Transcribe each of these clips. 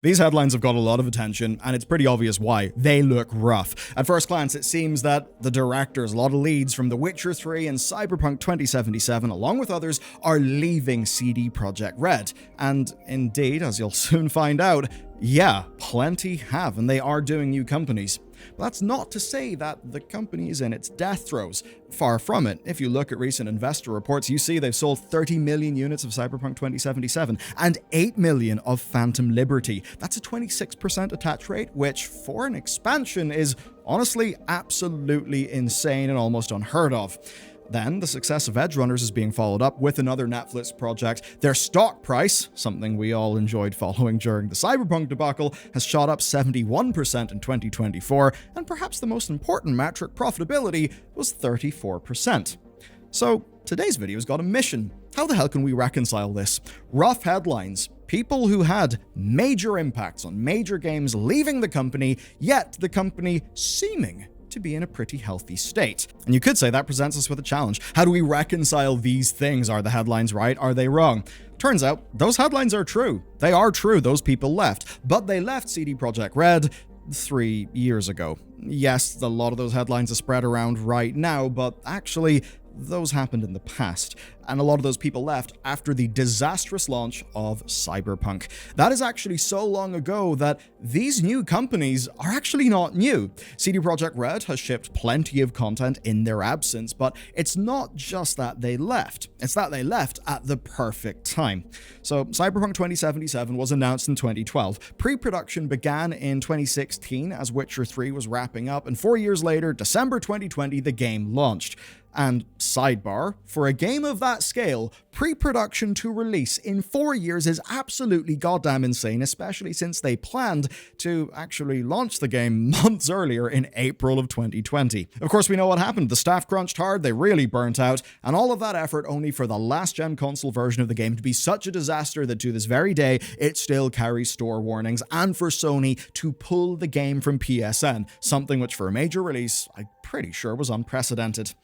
These headlines have got a lot of attention, and it's pretty obvious why. They look rough. At first glance, it seems that the directors, a lot of leads from The Witcher 3 and Cyberpunk 2077, along with others, are leaving CD Projekt Red. And indeed, as you'll soon find out, yeah, plenty have, and they are doing new companies. But that's not to say that the company is in its death throes. Far from it. If you look at recent investor reports, you see they've sold 30 million units of Cyberpunk 2077 and 8 million of Phantom Liberty. That's a 26% attach rate, which for an expansion is honestly absolutely insane and almost unheard of. Then, the success of Edge Runners is being followed up with another Netflix project. Their stock price, something we all enjoyed following during the Cyberpunk debacle, has shot up 71% in 2024, and perhaps the most important metric, profitability, was 34%. So, today's video's got a mission. How the hell can we reconcile this? Rough headlines, people who had major impacts on major games leaving the company, yet the company seeming to be in a pretty healthy state. And you could say that presents us with a challenge. How do we reconcile these things? Are the headlines right? Are they wrong? Turns out, those headlines are true. They are true, those people left. But they left CD Projekt Red 3 years ago. Yes, a lot of those headlines are spread around right now, but actually, those happened in the past, and a lot of those people left after the disastrous launch of Cyberpunk. That is actually so long ago that these new companies are actually not new. CD Projekt Red has shipped plenty of content in their absence, but it's not just that they left. It's that they left at the perfect time. So Cyberpunk 2077 was announced in 2012. Pre-production began in 2016 as Witcher 3 was wrapping up, and 4 years later, December 2020, the game launched. And sidebar, for a game of that scale, pre-production to release in 4 years is absolutely goddamn insane, especially since they planned to actually launch the game months earlier in April of 2020. Of course, we know what happened. The staff crunched hard, they really burnt out, and all of that effort only for the last-gen console version of the game to be such a disaster that to this very day, it still carries store warnings, and for Sony to pull the game from PSN, something which for a major release, I'm pretty sure was unprecedented.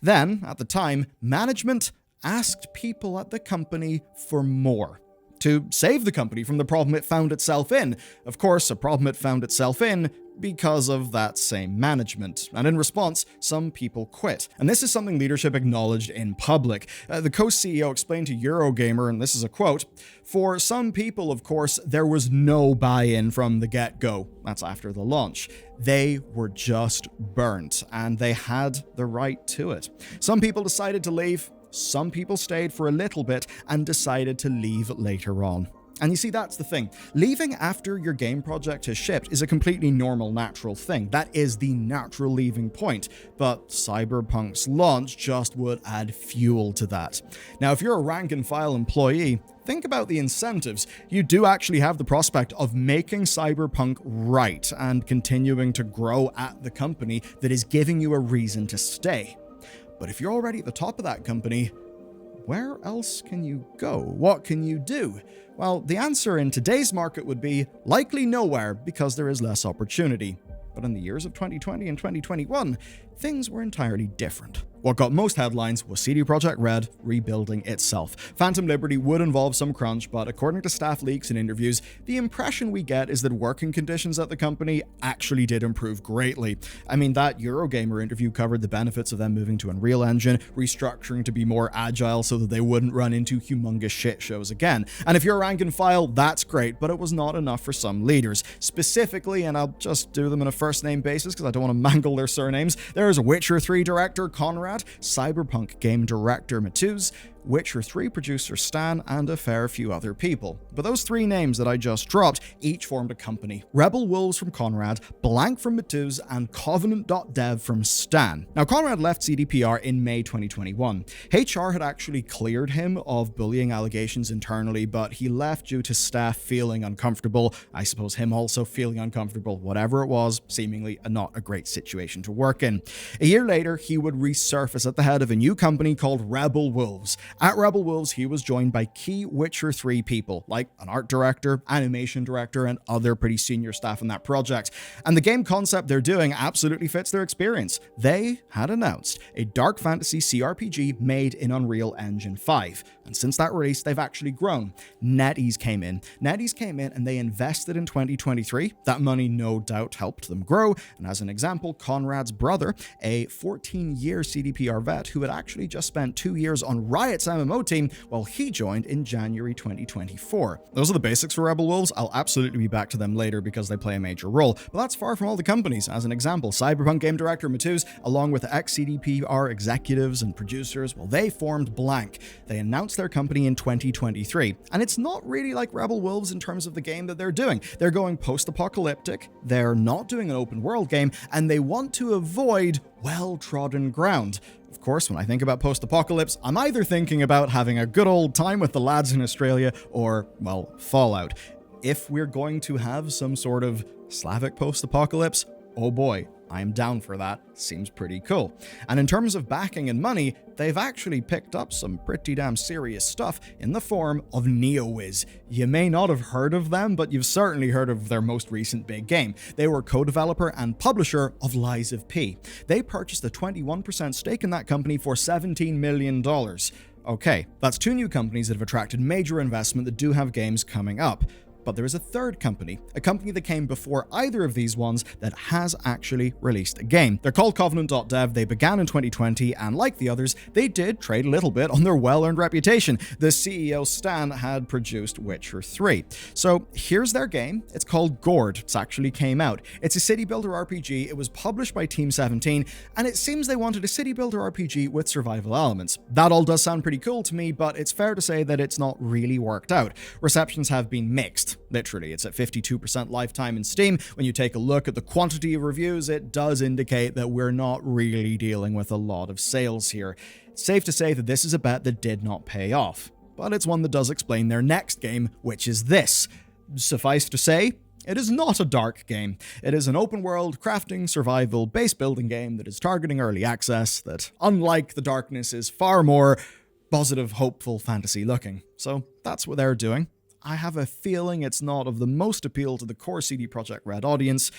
Then, at the time, management asked people at the company for more, to save the company from the problem it found itself in. Of course, a problem it found itself in because of that same management. And in response, some people quit. And this is something leadership acknowledged in public. The co-CEO explained to Eurogamer, and this is a quote, "For some people, of course, there was no buy-in from the get-go." That's after the launch. They were just burnt, and they had the right to it. Some people decided to leave, some people stayed for a little bit and decided to leave later on. And you see, that's the thing. Leaving after your game project has shipped is a completely normal, natural thing. That is the natural leaving point. But Cyberpunk's launch just would add fuel to that. Now, if you're a rank-and-file employee, think about the incentives. You do actually have the prospect of making Cyberpunk right and continuing to grow at the company that is giving you a reason to stay. But if you're already at the top of that company, where else can you go? What can you do? Well, the answer in today's market would be likely nowhere because there is less opportunity. But in the years of 2020 and 2021, things were entirely different. What got most headlines was CD Projekt Red rebuilding itself. Phantom Liberty would involve some crunch, but according to staff leaks and interviews, the impression we get is that working conditions at the company actually did improve greatly. I mean, that Eurogamer interview covered the benefits of them moving to Unreal Engine, restructuring to be more agile so that they wouldn't run into humongous shit shows again. And if you're rank and file, that's great, but it was not enough for some leaders. Specifically, and I'll just do them on a first name basis because I don't want to mangle their surnames, there's Witcher 3 director Conrad, Cyberpunk game director Matuz, Witcher 3 producer Stan, and a fair few other people. But those three names that I just dropped each formed a company. Rebel Wolves from Conrad, Blank from Matuz, and Covenant.dev from Stan. Now, Conrad left CDPR in May 2021. HR had actually cleared him of bullying allegations internally, but he left due to staff feeling uncomfortable, I suppose him also feeling uncomfortable, whatever it was, seemingly not a great situation to work in. A year later, he would resurface at the head of a new company called Rebel Wolves. At Rebel Wolves, he was joined by key Witcher 3 people, like an art director, animation director, and other pretty senior staff on that project. And the game concept they're doing absolutely fits their experience. They had announced a dark fantasy CRPG made in Unreal Engine 5. And since that release, they've actually grown. NetEase came in and they invested in 2023. That money no doubt helped them grow. And as an example, Conrad's brother, a 14-year CDPR vet who had actually just spent 2 years on Riot's MMO team, well, he joined in January 2024. Those are the basics for Rebel Wolves. I'll absolutely be back to them later because they play a major role. But that's far from all the companies. As an example, Cyberpunk game director Matuz, along with ex-CDPR executives and producers, well, they formed Blank. They announced their company in 2023. And it's not really like Rebel Wolves in terms of the game that they're doing. They're going post-apocalyptic, they're not doing an open world game, and they want to avoid well-trodden ground. Of course, when I think about post-apocalypse, I'm either thinking about having a good old time with the lads in Australia or, well, Fallout. If we're going to have some sort of Slavic post-apocalypse, oh boy, I'm down for that. Seems pretty cool. And in terms of backing and money, they've actually picked up some pretty damn serious stuff in the form of NeoWiz. You may not have heard of them, but you've certainly heard of their most recent big game. They were co-developer and publisher of Lies of P. They purchased a 21% stake in that company for $17 million. Okay, that's two new companies that have attracted major investment that do have games coming up. But there is a third company, a company that came before either of these ones that has actually released a game. They're called Covenant.dev, they began in 2020, and like the others, they did trade a little bit on their well-earned reputation. The CEO Stan had produced Witcher 3. So here's their game, it's called Gord, it's actually came out. It's a city builder RPG, it was published by Team 17, and it seems they wanted a city builder RPG with survival elements. That all does sound pretty cool to me, but it's fair to say that it's not really worked out. Receptions have been mixed. Literally, it's at 52% lifetime in Steam. When you take a look at the quantity of reviews, it does indicate that we're not really dealing with a lot of sales here. It's safe to say that this is a bet that did not pay off, but it's one that does explain their next game, which is this. Suffice to say, it is not a dark game. It is an open-world, crafting, survival, base-building game that is targeting early access, that, unlike the darkness, is far more positive, hopeful fantasy looking. So that's what they're doing. I have a feeling it's not of the most appeal to the core CD Projekt Red audience,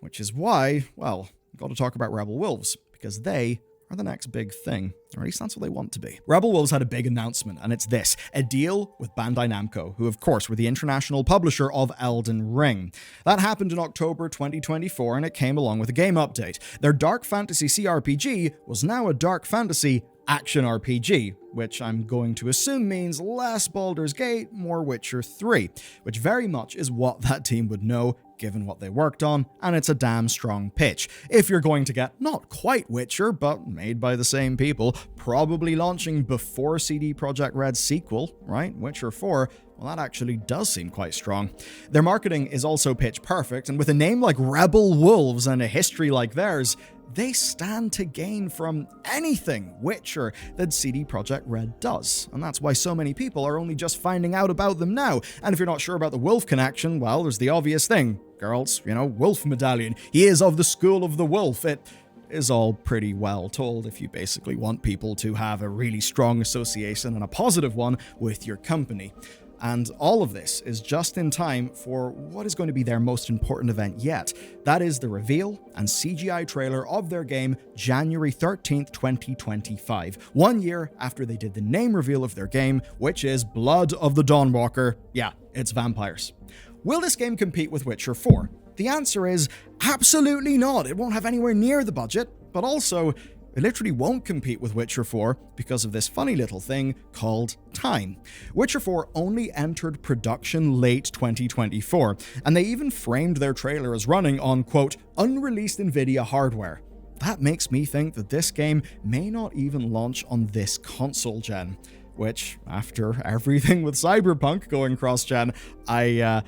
which is why, well, I've got to talk about Rebel Wolves, because they are the next big thing, or at least that's what they want to be. Rebel Wolves had a big announcement, and it's this, a deal with Bandai Namco, who of course were the international publisher of Elden Ring. That happened in October 2024, and it came along with a game update. Their dark fantasy CRPG was now a dark fantasy action RPG, which I'm going to assume means less Baldur's Gate, more Witcher 3, which very much is what that team would know given what they worked on, and it's a damn strong pitch. If you're going to get not quite Witcher, but made by the same people, probably launching before CD Projekt Red's sequel, right, Witcher 4, well, that actually does seem quite strong. Their marketing is also pitch perfect, and with a name like Rebel Wolves and a history like theirs, they stand to gain from anything Witcher that CD Projekt Red does. And that's why so many people are only just finding out about them now. And if you're not sure about the Wolf connection, well, there's the obvious thing. Girls, Wolf medallion. He is of the school of the Wolf. It is all pretty well told if you basically want people to have a really strong association and a positive one with your company. And all of this is just in time for what is going to be their most important event yet. That is the reveal and CGI trailer of their game January 13th, 2025. 1 year after they did the name reveal of their game, which is Blood of the Dawnwalker. Yeah, it's vampires. Will this game compete with Witcher 4? The answer is absolutely not. It won't have anywhere near the budget, but also it literally won't compete with Witcher 4 because of this funny little thing called time. Witcher 4 only entered production late 2024, and they even framed their trailer as running on, quote, unreleased Nvidia hardware. That makes me think that this game may not even launch on this console gen, which, after everything with Cyberpunk going cross-gen, I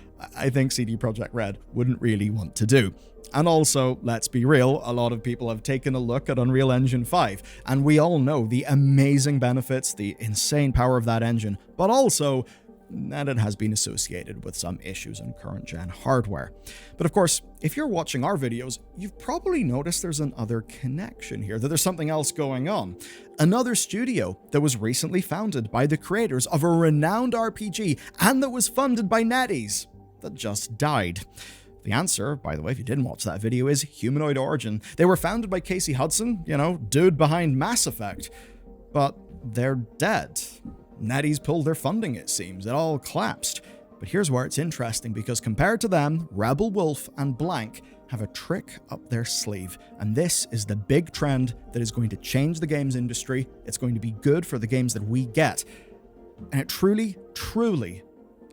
think CD Projekt Red wouldn't really want to do. And also, let's be real, a lot of people have taken a look at Unreal Engine 5, and we all know the amazing benefits, the insane power of that engine, but also, and it has been associated with some issues in current-gen hardware. But of course, if you're watching our videos, you've probably noticed there's another connection here, that there's something else going on. Another studio that was recently founded by the creators of a renowned RPG and that was funded by NetEase that just died. The answer, by the way, if you didn't watch that video, is Humanoid Origin. They were founded by Casey Hudson, dude behind Mass Effect. But they're dead. NetEase pulled their funding, it seems. It all collapsed. But here's where it's interesting, because compared to them, Rebel Wolf and Blank have a trick up their sleeve. And this is the big trend that is going to change the games industry. It's going to be good for the games that we get. And it truly, truly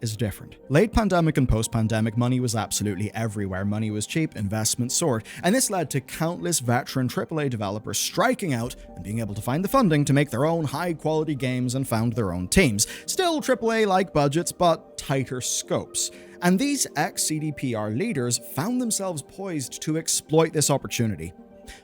is different. Late pandemic and post-pandemic, money was absolutely everywhere. Money was cheap, investment soared, and this led to countless veteran AAA developers striking out and being able to find the funding to make their own high-quality games and found their own teams. Still AAA-like budgets, but tighter scopes. And these ex-CDPR leaders found themselves poised to exploit this opportunity.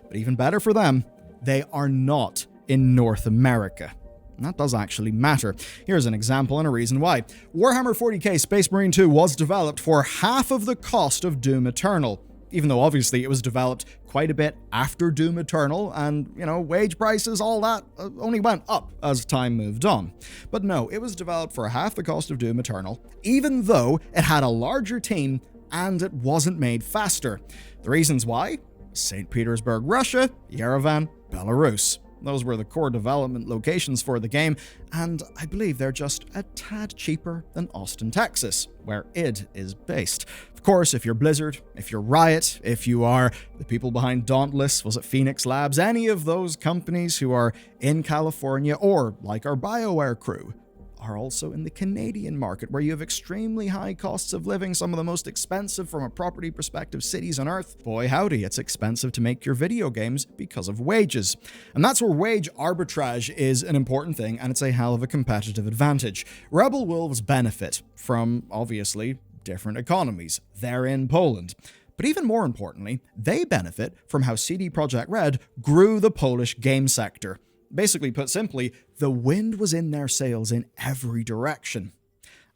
But even better for them, they are not in North America. And that does actually matter. Here's an example and a reason why. Warhammer 40k Space Marine 2 was developed for half of the cost of Doom Eternal, even though obviously it was developed quite a bit after Doom Eternal, and, wage prices, all that, only went up as time moved on. But no, it was developed for half the cost of Doom Eternal, even though it had a larger team and it wasn't made faster. The reasons why? St. Petersburg, Russia, Yerevan, Belarus. Those were the core development locations for the game, and I believe they're just a tad cheaper than Austin, Texas, where id is based. Of course, if you're Blizzard, if you're Riot, if you are the people behind Dauntless, was it Phoenix Labs, any of those companies who are in California, or like our BioWare crew, are also in the Canadian market, where you have extremely high costs of living, some of the most expensive from a property perspective cities on Earth. Boy howdy, it's expensive to make your video games because of wages. And that's where wage arbitrage is an important thing, and it's a hell of a competitive advantage. Rebel Wolves benefit from, obviously, different economies. They're in Poland. But even more importantly, they benefit from how CD Projekt Red grew the Polish game sector. Basically put simply, the wind was in their sails in every direction.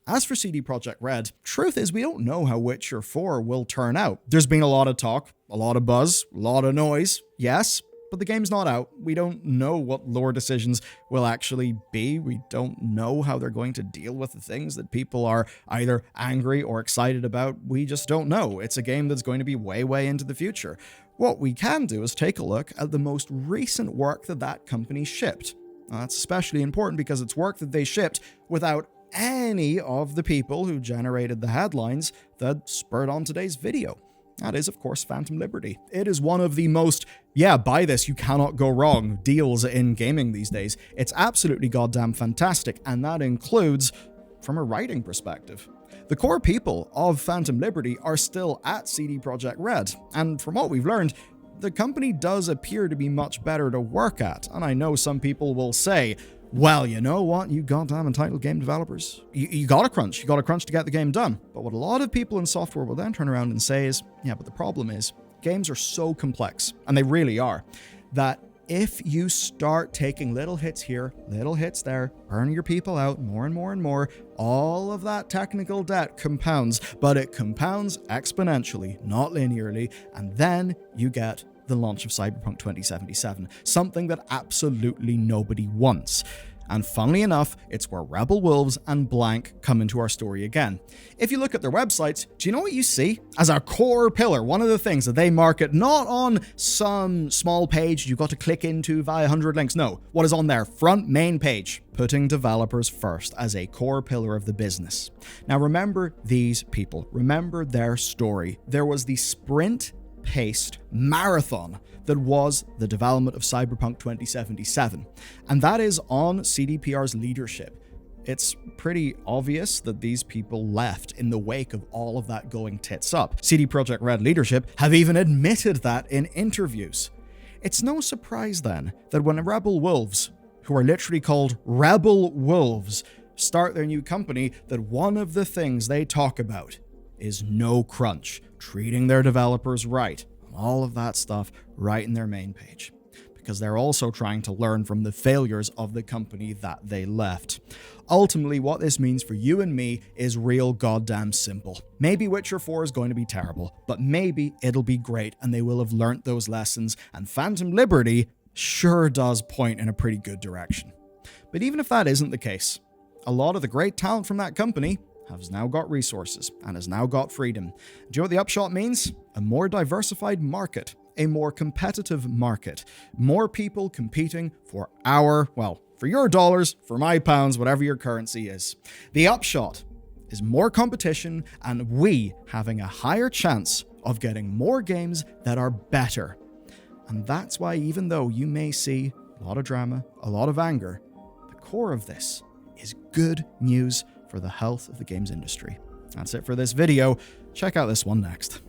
As for CD Projekt Red, truth is we don't know how Witcher 4 will turn out. There's been a lot of talk, a lot of buzz, a lot of noise, yes, but the game's not out. We don't know what lore decisions will actually be. We don't know how they're going to deal with the things that people are either angry or excited about. We just don't know. It's a game that's going to be way, way into the future. What we can do is take a look at the most recent work that company shipped. That's especially important because it's work that they shipped without any of the people who generated the headlines that spurred on today's video. That is, of course, Phantom Liberty. It is one of the most, buy this, you cannot go wrong deals in gaming these days. It's absolutely goddamn fantastic, and that includes from a writing perspective. The core people of Phantom Liberty are still at CD Projekt Red, and from what we've learned, the company does appear to be much better to work at, and I know some people will say, well, you know what, you goddamn entitled game developers, you gotta crunch to get the game done. But what a lot of people in software will then turn around and say is, but the problem is, games are so complex, and they really are, that if you start taking little hits here, little hits there, burning your people out more and more and more, all of that technical debt compounds, but it compounds exponentially, not linearly, and then you get the launch of Cyberpunk 2077, something that absolutely nobody wants. And funnily enough, it's where Rebel Wolves and Blank come into our story again. If you look at their websites, do you know what you see? As a core pillar, one of the things that they market, not on some small page you've got to click into via 100 links, no, what is on their front main page, putting developers first as a core pillar of the business. Now remember these people, remember their story. There was the sprint-paced marathon that was the development of Cyberpunk 2077, and that is on CDPR's leadership. It's pretty obvious that these people left in the wake of all of that going tits up. CD Projekt Red leadership have even admitted that in interviews. It's no surprise then that when Rebel Wolves, who are literally called Rebel Wolves, start their new company, that one of the things they talk about is no crunch, treating their developers right, all of that stuff right in their main page. because they're also trying to learn from the failures of the company that they left. Ultimately, what this means for you and me is real goddamn simple. Maybe Witcher 4 is going to be terrible, but maybe it'll be great and they will have learnt those lessons, and Phantom Liberty sure does point in a pretty good direction. But even if that isn't the case, a lot of the great talent from that company has now got resources and has now got freedom. Do you know what the upshot means? A more diversified market, a more competitive market, more people competing for for your dollars, for my pounds, whatever your currency is. The upshot is more competition and we having a higher chance of getting more games that are better. And that's why, even though you may see a lot of drama, a lot of anger, the core of this is good news for the health of the games industry. That's it for this video. Check out this one next.